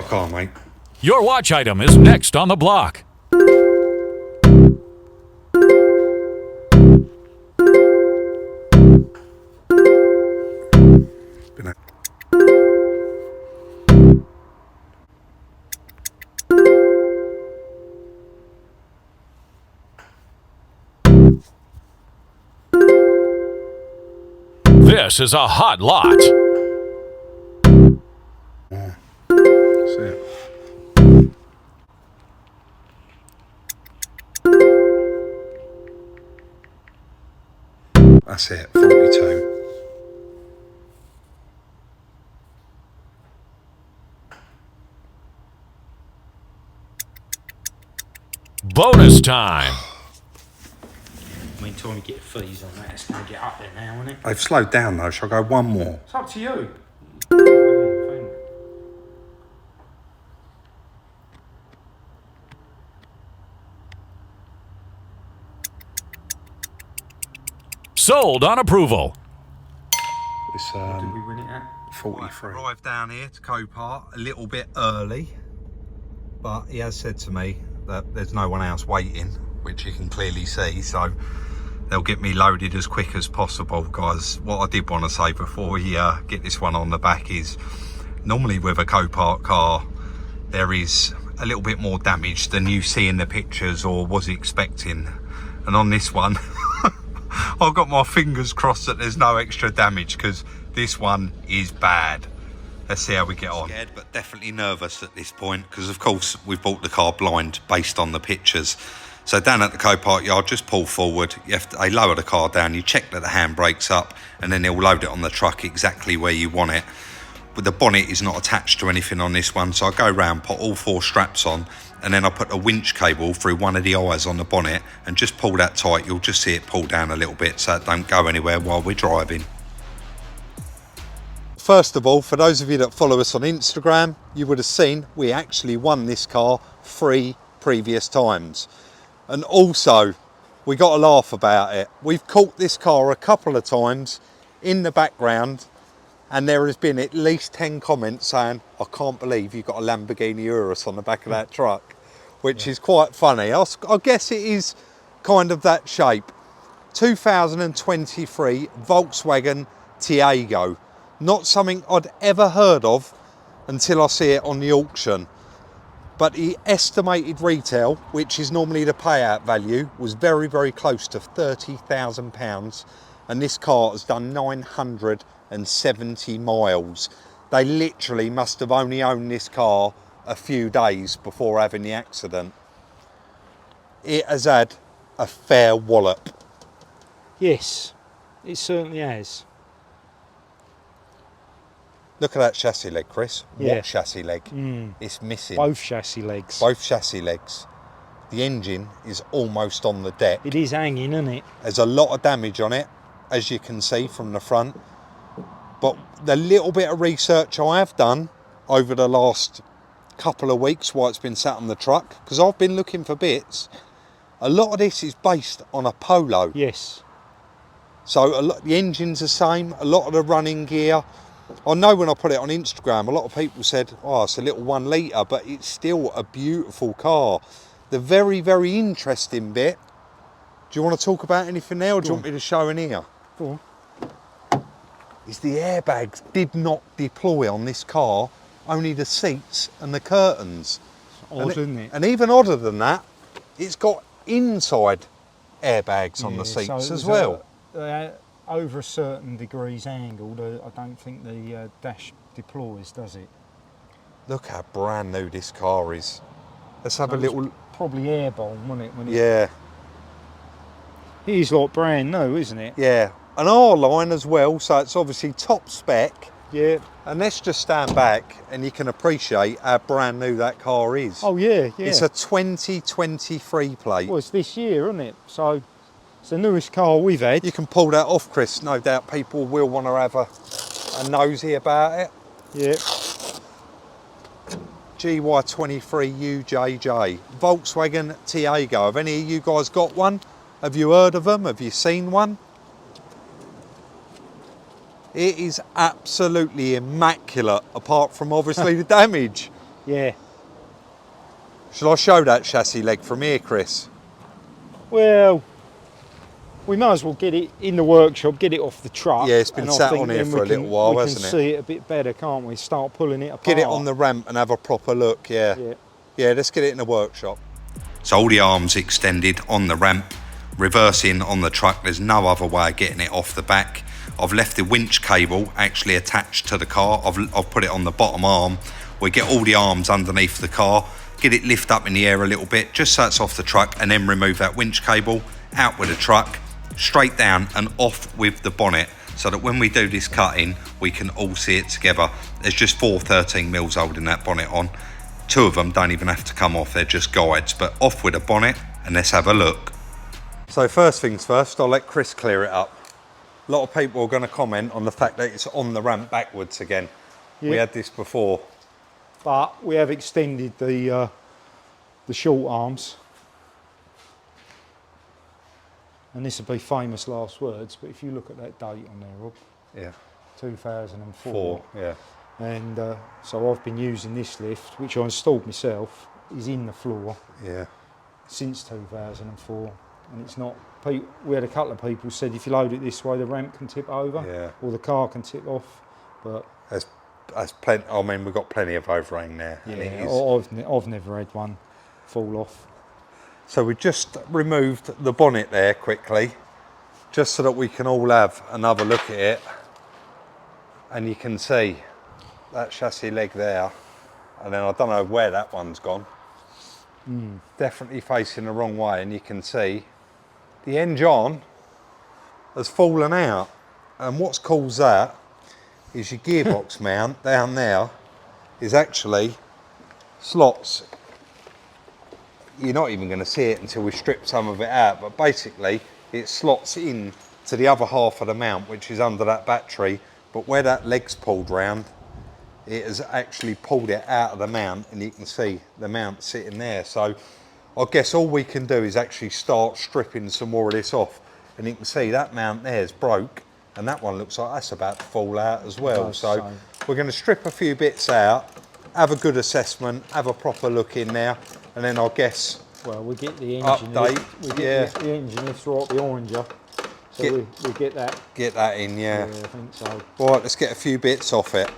car, mate. Your watch item is next on the block. This is a hot lot. That's it. That's it, 42. Bonus time. I mean, time you get fees on that, it's going to get up there now, isn't it? They've slowed down though, shall I go one more? It's up to you. Sold on approval. It's What did we win it at? 43. Arrived down here to Copart a little bit early, but he has said to me that there's no one else waiting, which you can clearly see, so they'll get me loaded as quick as possible. Guys, what I did want to say before we get this one on the back is, normally with a Copart car there is a little bit more damage than you see in the pictures or was expecting, and on this one I've got my fingers crossed that there's no extra damage, because this one is bad. Let's see how we get on. Scared, but definitely nervous at this point, because of course we've bought the car blind based on the pictures. So down at the Copart yard, just pull forward. They lower the car down, you check that the handbrake's up, and then they'll load it on the truck exactly where you want it. But the bonnet is not attached to anything on this one, so I go round, put all 4 straps on, and then I put a winch cable through one of the eyes on the bonnet and just pull that tight. You'll just see it pull down a little bit so it don't go anywhere while we're driving. First of all, for those of you that follow us on Instagram, you would have seen we actually won this car 3 previous times. And also, we got a laugh about it. We've caught this car a couple of times in the background, and there has been at least 10 comments saying, I can't believe you've got a Lamborghini Urus on the back of that truck, which is quite funny. I guess it is kind of that shape. 2023 Volkswagen Taigo. Not something I'd ever heard of until I see it on the auction. But the estimated retail, which is normally the payout value, was very, very close to £30,000. And this car has done 970 miles. They literally must have only owned this car a few days before having the accident. It has had a fair wallop. Yes, it certainly has. Look at that chassis leg, Chris. Yeah. What chassis leg? It's missing. Both chassis legs. Both chassis legs. The engine is almost on the deck. It is hanging, isn't it? There's a lot of damage on it, as you can see from the front. But the little bit of research I have done over the last couple of weeks while it's been sat on the truck, because I've been looking for bits, a lot of this is based on a Polo. Yes. So the engine's the same, a lot of the running gear. I know when I put it on Instagram, a lot of people said, oh, it's a little 1 litre, but it's still a beautiful car. The very, very interesting bit, do you want to talk about anything there, or do you want me to show in here? Go on. Is the airbags did not deploy on this car, only the seats and the curtains. Odd, isn't it? And even odder than that, it's got inside airbags on the seats as well. Over a certain degrees angled, I don't think the dash deploys, does it? Look how brand new this car is. Let's have a little... Probably airborne, wasn't it? Yeah. It is like brand new, isn't it? Yeah. An R-line as well, so it's obviously top spec. Yeah. And let's just stand back and you can appreciate how brand new that car is. Oh yeah, yeah. It's a 2023 plate. Well, it's this year, isn't it? So it's the newest car we've had. You can pull that off, Chris. No doubt people will want to have a nosy about it. Yeah. GY23UJJ. Volkswagen Taigo. Have any of you guys got one? Have you heard of them? Have you seen one? It is absolutely immaculate, apart from obviously the damage. Yeah. Shall I show that chassis leg from here, Chris? Well, we might as well get it in the workshop, get it off the truck. Yeah, it's been and sat I think on here then for a little while, we hasn't it? can see it a bit better, can't we? Start pulling it apart. Get it on the ramp and have a proper look, yeah. Yeah, let's get it in the workshop. So all the arms extended on the ramp, reversing on the truck. There's no other way of getting it off the back. I've left the winch cable actually attached to the car. I've put it on the bottom arm. We get all the arms underneath the car, get it lift up in the air a little bit, just so it's off the truck, and then remove that winch cable, out with the truck, straight down and off with the bonnet, so that when we do this cutting, we can all see it together. There's just 4 13mm holding that bonnet on. 2 of them don't even have to come off, they're just guides, but off with the bonnet, and let's have a look. So first things first, I'll let Chris clear it up. A lot of people are going to comment on the fact that it's on the ramp backwards again. We had this before. But we have extended the short arms. And this will be famous last words, but if you look at that date on there, Rob. Yeah. 2004. Yeah. And so I've been using this lift, which I installed myself, is in the floor. Yeah. Since 2004. And it's not, we had a couple of people said if you load it this way the ramp can tip over, or the car can tip off, but that's plenty. I mean, we've got plenty of overhang there. Yeah, and it is. I've never had one fall off. So we just removed the bonnet there quickly, just so that we can all have another look at it, and you can see that chassis leg there, and then I don't know where that one's gone. Definitely facing the wrong way, and you can see the engine has fallen out, and what's caused that is your gearbox mount down there is actually slots. You're not even going to see it until we strip some of it out, but basically it slots in to the other half of the mount, which is under that battery, but where that leg's pulled round, it has actually pulled it out of the mount, and you can see the mount sitting there. So I guess all we can do is actually start stripping some more of this off, and you can see that mount there is broke, and that one looks like that's about to fall out as well. So we're going to strip a few bits out, have a good assessment, have a proper look in there, and then I guess we get the engine update. We get the engine lift right behind you, so we get that. Get that in, yeah. Yeah, I think so. All right, let's get a few bits off it.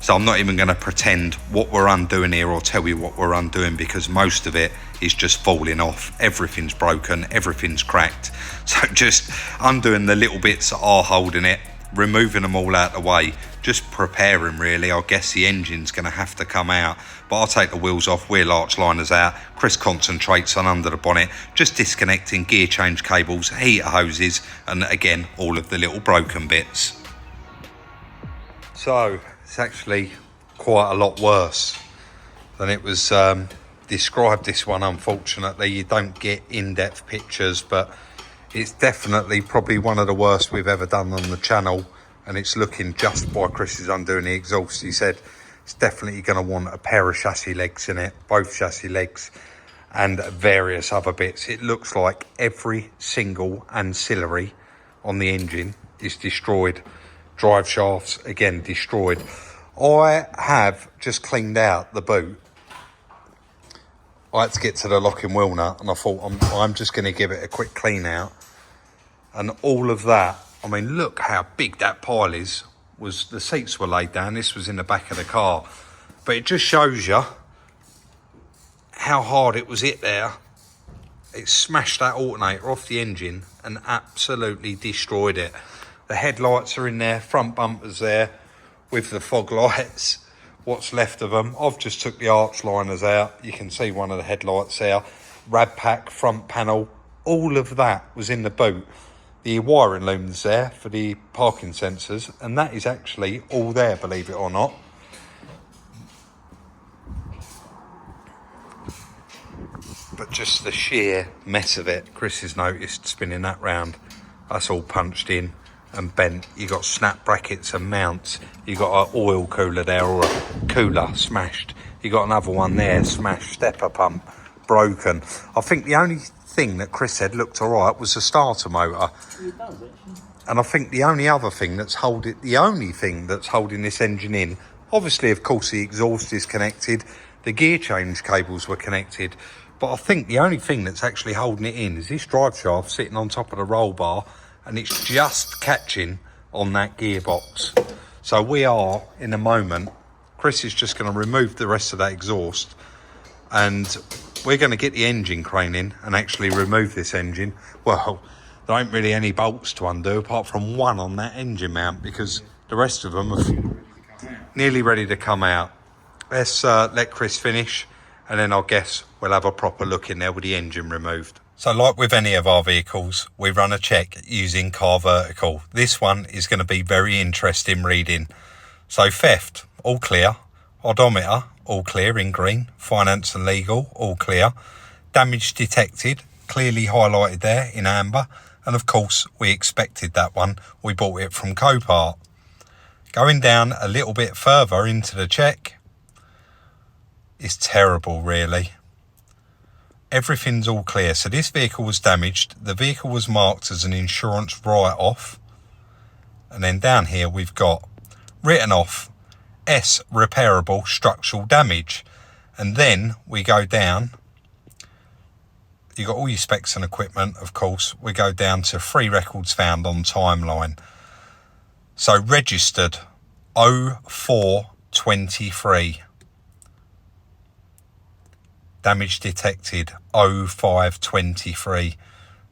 So I'm not even going to pretend what we're undoing here or tell you what we're undoing, because most of it is just falling off. Everything's broken, everything's cracked. So just undoing the little bits that are holding it, removing them all out of the way, just preparing really. I guess the engine's going to have to come out, but I'll take the wheels off, wheel arch liners out. Chris concentrates on under the bonnet, just disconnecting gear change cables, heater hoses, and again, all of the little broken bits. So it's actually quite a lot worse than it was described, this one. Unfortunately, you don't get in-depth pictures, but it's definitely probably one of the worst we've ever done on the channel, and it's looking just by Chris is undoing the exhaust. He said it's definitely going to want a pair of chassis legs in it, both chassis legs, and various other bits. It looks like every single ancillary on the engine is destroyed. Drive shafts, again, destroyed. I have just cleaned out the boot. I had to get to the locking wheel nut, and I thought I'm just going to give it a quick clean out. And all of that, I mean, look how big that pile is. The seats were laid down. This was in the back of the car. But it just shows you how hard it was hit there. It smashed that alternator off the engine and absolutely destroyed it. The headlights are in there, front bumpers there with the fog lights, what's left of them. I've just took the arch liners out. You can see one of the headlights there. Rad pack, front panel, all of that was in the boot. The wiring loom's there for the parking sensors, and that is actually all there, believe it or not. But just the sheer mess of it, Chris has noticed spinning that round. That's all punched in and bent. You got snap brackets and mounts. You got an oil cooler there, or a cooler smashed. You got another one there smashed. Stepper pump broken. I think the only thing that Chris said looked alright was the starter motor. It does, actually. And I think the only thing that's holding this engine in, Obviously, of course, the exhaust is connected. The gear change cables were connected. But I think the only thing that's actually holding it in is this drive shaft sitting on top of the roll bar, and it's just catching on that gearbox. So we are, in a moment, Chris is just going to remove the rest of that exhaust, and we're going to get the engine crane in and actually remove this engine. Well, there ain't really any bolts to undo apart from one on that engine mount, because the rest of them are nearly ready to come out. Let's let Chris finish, and then I guess we'll have a proper look in there with the engine removed. So like with any of our vehicles, we run a check using Car Vertical. This one is going to be very interesting reading. So theft, all clear. Odometer, all clear in green. Finance and legal, all clear. Damage detected, clearly highlighted there in amber. And of course, we expected that one. We bought it from Copart. Going down a little bit further into the check, it's terrible, really. Everything's all clear. So this vehicle was damaged. The vehicle was marked as an insurance write-off. And then down here we've got written off S repairable structural damage. And then we go down. You got all your specs and equipment, of course. We go down to 3 records found on timeline. So registered 0423. Damage detected 0523.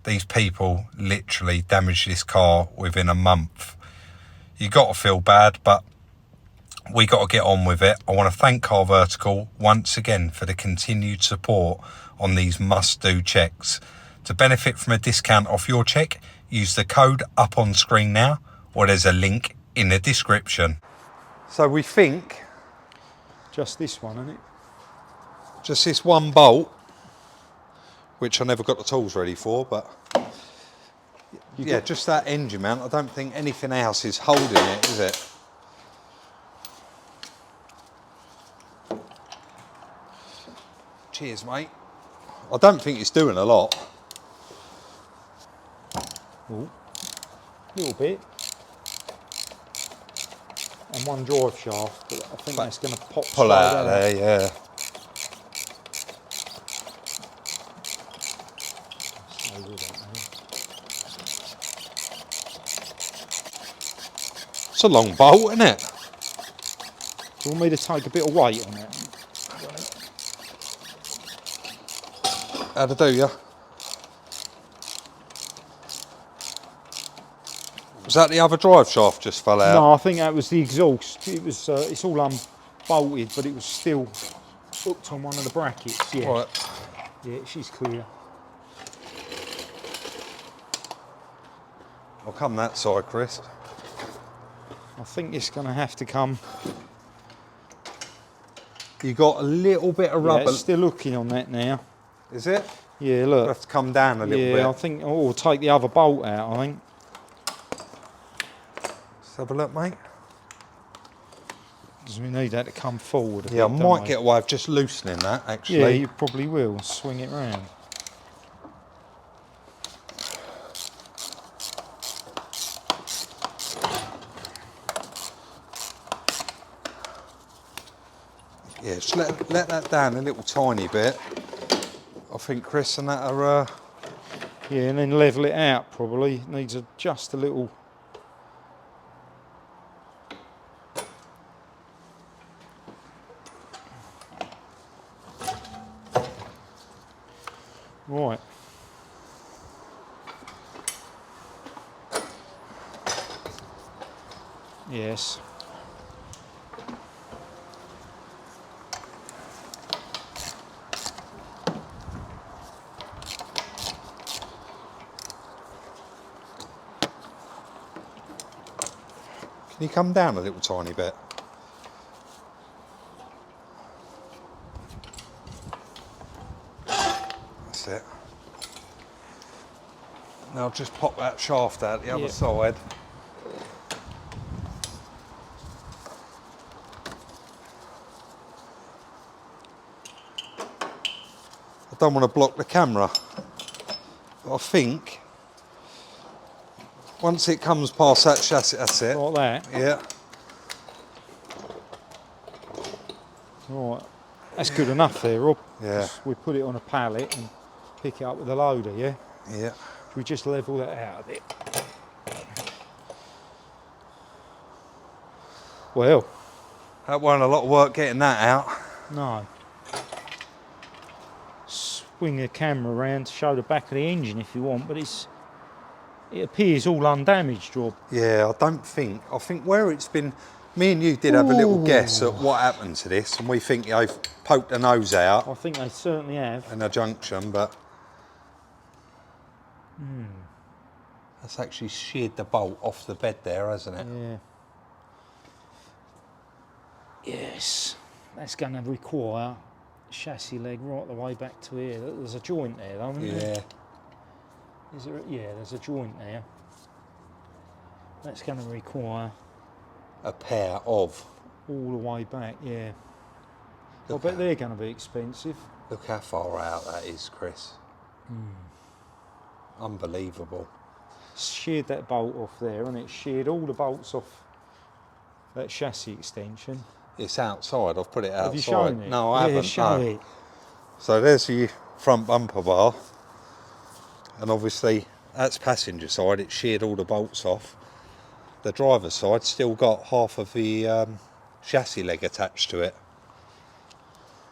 These people literally damaged this car within a month. You got to feel bad, but we got to get on with it. I want to thank Car Vertical once again for the continued support on these must-do checks. To benefit from a discount off your check, use the code up on screen now, or there's a link in the description. So we think Just this one, isn't it? just this one bolt, which I never got the tools ready for, but yeah, just that engine mount. I don't think anything else is holding it, is it? Cheers, mate. I don't think it's doing a lot. Ooh, little bit. And one drive shaft, but I think that's going to pop Pull out of there, yeah. It's a long bolt, isn't it? Do you want me to take a bit of weight on it? How to do, yeah? Was that the other drive shaft just fell out? No, I think that was the exhaust. It was. It's all unbolted, but it was still hooked on one of the brackets. Yeah. Right. Yeah, she's clear. I'll come that side, Chris. I think it's going to have to come. You got a little bit of rubber. Yeah, it's still hooking on that now. Is it? Yeah, It'll look. have to come down a little bit. Yeah, I think. Oh, we'll take the other bolt out. I think. Let's have a look, mate. Because we need that to come forward. Yeah, I bit, might get away with just loosening that, actually. Yeah, you probably will. Swing it round. Yeah, just let that down a little tiny bit. I think Chris and that are... Yeah, and then level it out probably. Needs just a little... Right. Yes. Can you come down a little tiny bit? That's it. Now I'll just pop that shaft out the other side. I don't want to block the camera, but I think once it comes past that chassis, that's it. Like that. Yeah. Right, that's good enough there, Rob. Yeah. Just we put it on a pallet and pick it up with a loader, yeah? Yeah. Should we just level that out a bit? Well, That wasn't a lot of work getting that out. no. Swing the camera around to show the back of the engine if you want, but it appears all undamaged, Rob. Yeah, I think where it's been, me and you did have a little guess at what happened to this, and we think they've poked the nose out I think they certainly have. in a junction, but that's actually sheared the bolt off the bed there, hasn't it? Yeah. Yes, that's going to require chassis leg right the way back to here. There's a joint there, though, isn't there? Yeah. Is there? Yeah, there's a joint there. That's going to require A pair of. all the way back. Yeah. I Look bet at- they're going to be expensive. Look how far out that is, Chris. Unbelievable. Sheared that bolt off there, and it sheared all the bolts off that chassis extension. It's outside. I've put it outside. Have you shown it? No, I Yeah, haven't. show no. it. So there's the front bumper bar, and obviously that's passenger side. It sheared all the bolts off. The driver's side still got half of the chassis leg attached to it,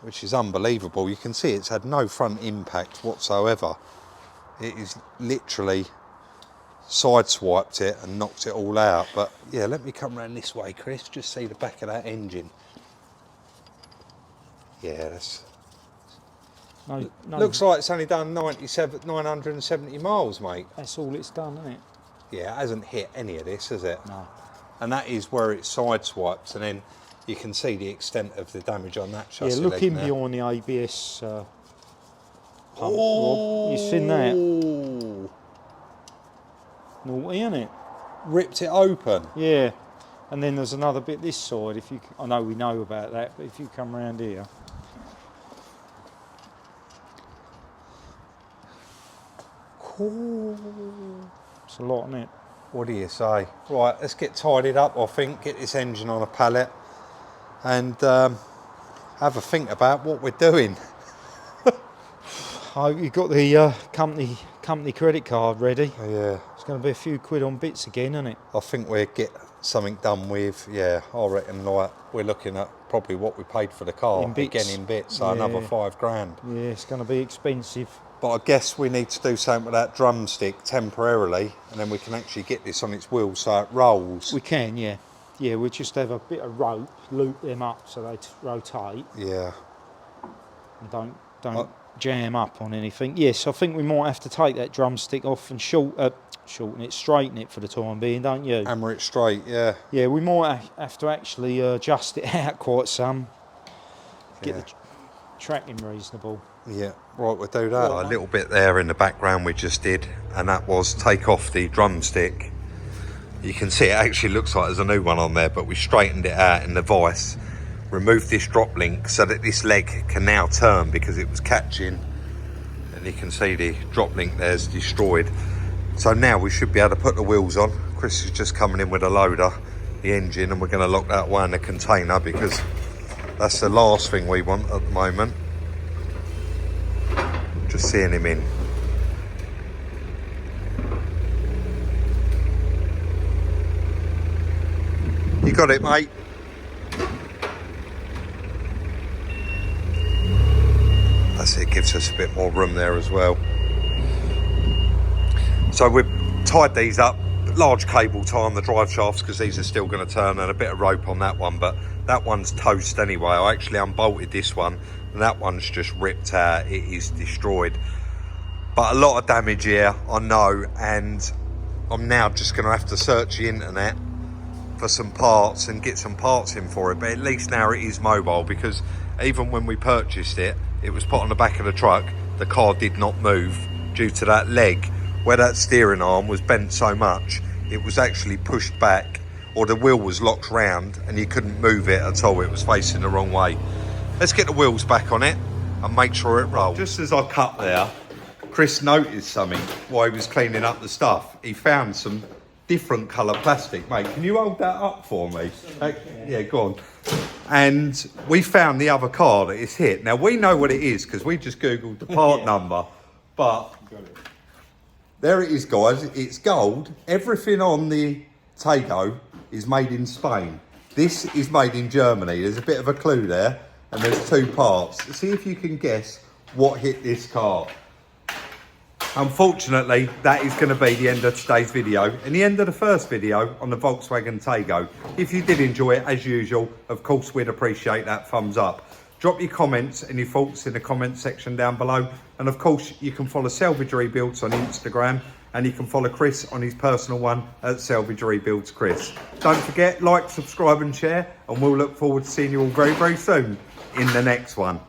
which is unbelievable. You can see it's had no front impact whatsoever. It is literally sideswiped it and knocked it all out. But yeah, let me come round this way, Chris. Just see the back of that engine. Yeah, that's. No, Looks like it's only done 970 miles, mate. that's all it's done, isn't it? Yeah, it hasn't hit any of this, has it? No. And that is where it sideswipes, and then you can see the extent of the damage on that chassis. Yeah, look leg in now. behind the ABS pump, Rob. You seen that? Ooh. Naughty, isn't it? Ripped it open. Yeah. And then there's another bit this side. If you, I know we know about that, but if you come round here, it's a lot, isn't it? What do you say? Right, let's get tidied up, I think, get this engine on a pallet, and have a think about what we're doing. Oh, you got the company credit card ready. Yeah, It's going to be a few quid on bits again, isn't it? I think we'll get something done with, yeah, I reckon like we're looking at probably what we paid for the car, In bits. again in bits, so another Yeah. £5,000. Yeah, it's going to be expensive. But I guess we need to do something with that drumstick temporarily, and then we can actually get this on its wheels so it rolls. We can, yeah. Yeah, we'll just have a bit of rope, loop them up so they rotate Yeah. and don't jam up on anything. Yes, I think we might have to take that drumstick off and shorten it, straighten it for the time being, don't you? Hammer it straight, yeah. Yeah, we might have to actually adjust it out quite some, get Yeah. the tracking reasonable. Yeah, right, we'll do that. A little bit there in the background we just did, and that was take off the drumstick. You can see it actually looks like there's a new one on there, but we straightened it out in the vice, removed this drop link so that this leg can now turn because it was catching, and you can see the drop link there's destroyed. So now we should be able to put the wheels on. Chris is just coming in with a loader, the engine, and we're going to lock that away in the container because that's the last thing we want at the moment. Just seeing him in. You got it, mate. That's it, gives us a bit more room there as well. So we've tied these up, large cable tie on the drive shafts because these are still going to turn, and a bit of rope on that one, but that one's toast anyway. I actually unbolted this one and that one's just ripped out. It is destroyed. But a lot of damage here, I know, and I'm now just going to have to search the internet for some parts and get some parts in for it. But at least now it is mobile, because even when we purchased it, it was put on the back of the truck. The car did not move due to that leg. Where that steering arm was bent so much, it was actually pushed back, or the wheel was locked round and you couldn't move it at all. It was facing the wrong way. Let's get the wheels back on it and make sure it rolls. Just as I cut there, Chris noticed something while he was cleaning up the stuff. He found some different colour plastic. Mate, can you hold that up for me? Yeah, go on. And we found the other car that it's hit. Now, we know what it is because we just Googled the part number. But there it is, guys. It's gold. Everything on the Taigo is made in Spain. This is made in Germany. There's a bit of a clue there. And there's 2 parts. See if you can guess what hit this car. Unfortunately, that is going to be the end of today's video and the end of the first video on the Volkswagen Taigo. If you did enjoy it, as usual, of course, we'd appreciate that thumbs up. Drop your comments and your thoughts in the comment section down below. And of course, you can follow Salvage Rebuilds on Instagram, and you can follow Chris on his personal one at Salvage Rebuilds Chris. Don't forget, like, subscribe and share, and we'll look forward to seeing you all very, very soon in the next one.